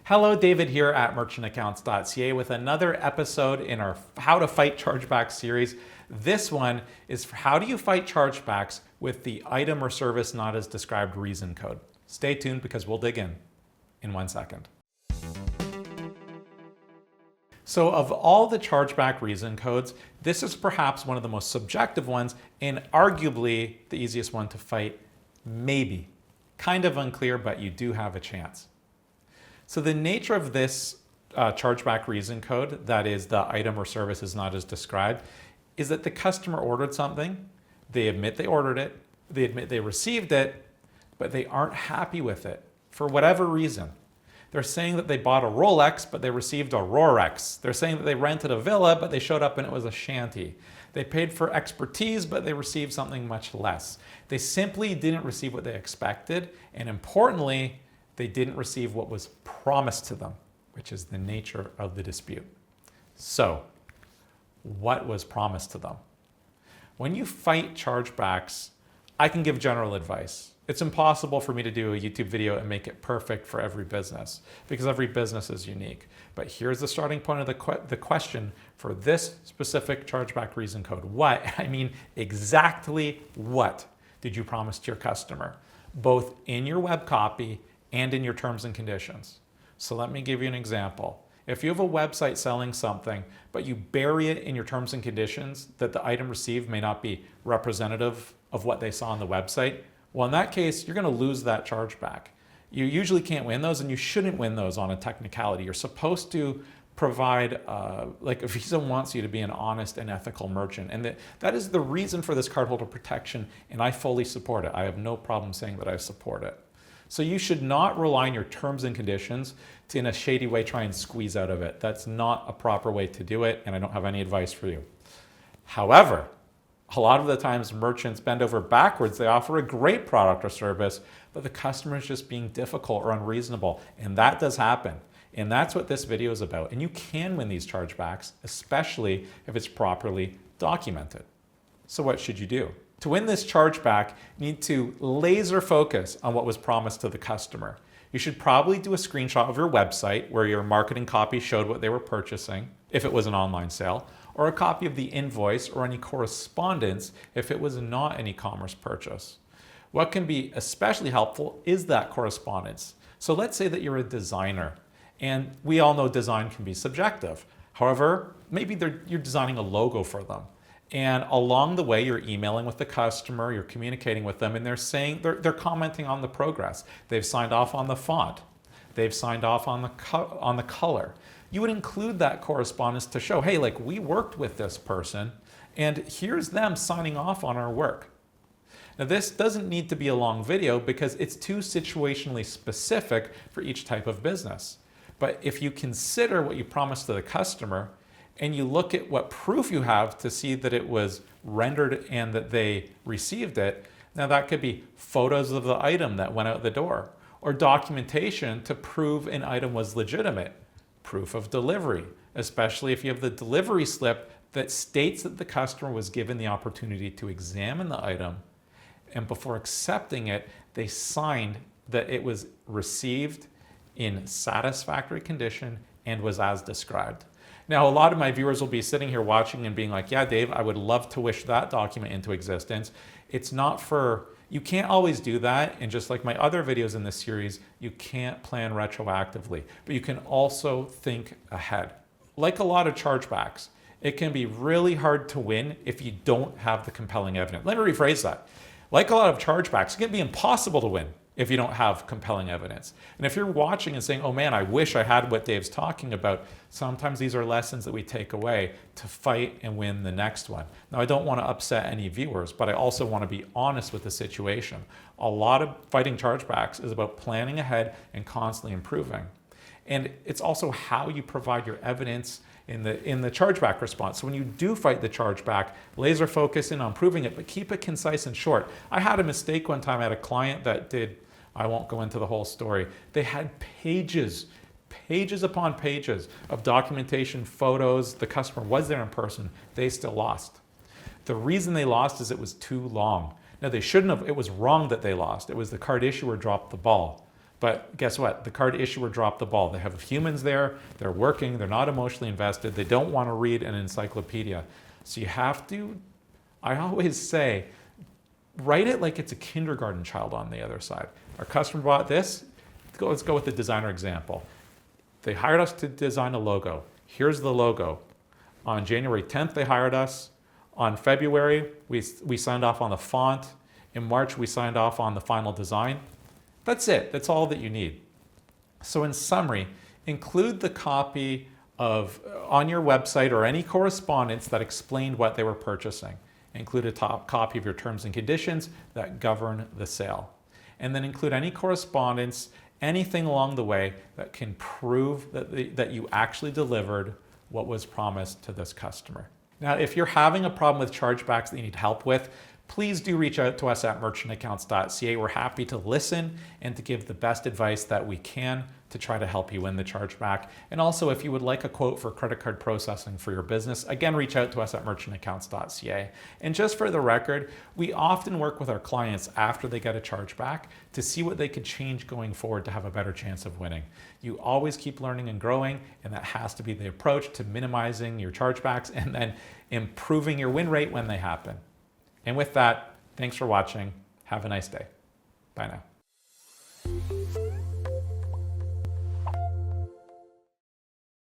Hello, David here at merchantaccounts.ca with another episode in our How to Fight Chargebacks series. This one is for how do you fight chargebacks with the item or service not as described reason code. Stay tuned because we'll dig in 1 second. So of all the chargeback reason codes, this is perhaps one of the most subjective ones and arguably the easiest one to fight, maybe. Kind of unclear, but you do have a chance. So the nature of this chargeback reason code, that is the item or service is not as described, is that the customer ordered something, they admit they ordered it, they admit they received it, but they aren't happy with it for whatever reason. They're saying that they bought a Rolex, but they received a Rorex. They're saying that they rented a villa, but they showed up and it was a shanty. They paid for expertise, but they received something much less. They simply didn't receive what they expected, and importantly, they didn't receive what was promised to them, which is the nature of the dispute. So, what was promised to them? When you fight chargebacks, I can give general advice. It's impossible for me to do a YouTube video and make it perfect for every business because every business is unique. But here's the starting point of the question for this specific chargeback reason code. What, I mean exactly what did you promise to your customer, both in your web copy and in your terms and conditions? So let me give you an example. If you have a website selling something, but you bury it in your terms and conditions that the item received may not be representative of what they saw on the website, well, in that case, you're going to lose that chargeback. You usually can't win those, and you shouldn't win those on a technicality. You're supposed to provide, like Visa wants you to be an honest and ethical merchant. And that is the reason for this cardholder protection, and I fully support it. I have no problem saying that I support it. So you should not rely on your terms and conditions to, in a shady way, try and squeeze out of it. That's not a proper way to do it, and I don't have any advice for you. However, a lot of the times merchants bend over backwards. They offer a great product or service, but the customer is just being difficult or unreasonable, and that does happen. And that's what this video is about. And you can win these chargebacks, especially if it's properly documented. So what should you do? To win this chargeback, you need to laser focus on what was promised to the customer. You should probably do a screenshot of your website where your marketing copy showed what they were purchasing, if it was an online sale, or a copy of the invoice or any correspondence if it was not an e-commerce purchase. What can be especially helpful is that correspondence. So let's say that you're a designer, and we all know design can be subjective. However, maybe you're designing a logo for them. And along the way, you're emailing with the customer, you're communicating with them, and they're commenting on the progress. They've signed off on the font. They've signed off on the color. You would include that correspondence to show, hey, like we worked with this person, and here's them signing off on our work. Now, this doesn't need to be a long video because it's too situationally specific for each type of business. But if you consider what you promised to the customer, and you look at what proof you have to see that it was rendered and that they received it, now that could be photos of the item that went out the door, or documentation to prove an item was legitimate, proof of delivery, especially if you have the delivery slip that states that the customer was given the opportunity to examine the item, and before accepting it, they signed that it was received in satisfactory condition and was as described. Now, a lot of my viewers will be sitting here watching and being like, yeah, Dave, I would love to wish that document into existence. It's not you can't always do that. And just like my other videos in this series, you can't plan retroactively, but you can also think ahead. Like a lot of chargebacks, it can be really hard to win if you don't have the compelling evidence. Let me rephrase that. Like a lot of chargebacks, it can be impossible to win if you don't have compelling evidence. And if you're watching and saying, oh man, I wish I had what Dave's talking about, sometimes these are lessons that we take away to fight and win the next one. Now, I don't want to upset any viewers, but I also want to be honest with the situation. A lot of fighting chargebacks is about planning ahead and constantly improving. And it's also how you provide your evidence in the chargeback response. So when you do fight the chargeback, laser focus in on proving it, but keep it concise and short. I had a mistake one time. I had a client that did, I won't go into the whole story. They had pages upon pages of documentation, photos. The customer was there in person. They still lost. The reason they lost is it was too long. Now they shouldn't have, it was wrong that they lost. It was the card issuer dropped the ball. But guess what? The card issuer dropped the ball. They have humans there, they're working, they're not emotionally invested, they don't want to read an encyclopedia. So you have to, I always say, write it like it's a kindergarten child on the other side. Our customer bought this. Let's go with the designer example. They hired us to design a logo. Here's the logo. On January 10th, they hired us. On February, we signed off on the font. In March, we signed off on the final design. That's it. That's all that you need. So in summary, include the copy on your website or any correspondence that explained what they were purchasing. Include a top copy of your terms and conditions that govern the sale. And then include any correspondence, anything along the way that can prove that you actually delivered what was promised to this customer. Now, if you're having a problem with chargebacks that you need help with, please do reach out to us at merchantaccounts.ca. We're happy to listen and to give the best advice that we can to try to help you win the chargeback. And also, if you would like a quote for credit card processing for your business, again, reach out to us at merchantaccounts.ca. And just for the record, we often work with our clients after they get a chargeback to see what they could change going forward to have a better chance of winning. You always keep learning and growing, and that has to be the approach to minimizing your chargebacks and then improving your win rate when they happen. And with that, thanks for watching. Have a nice day. Bye now.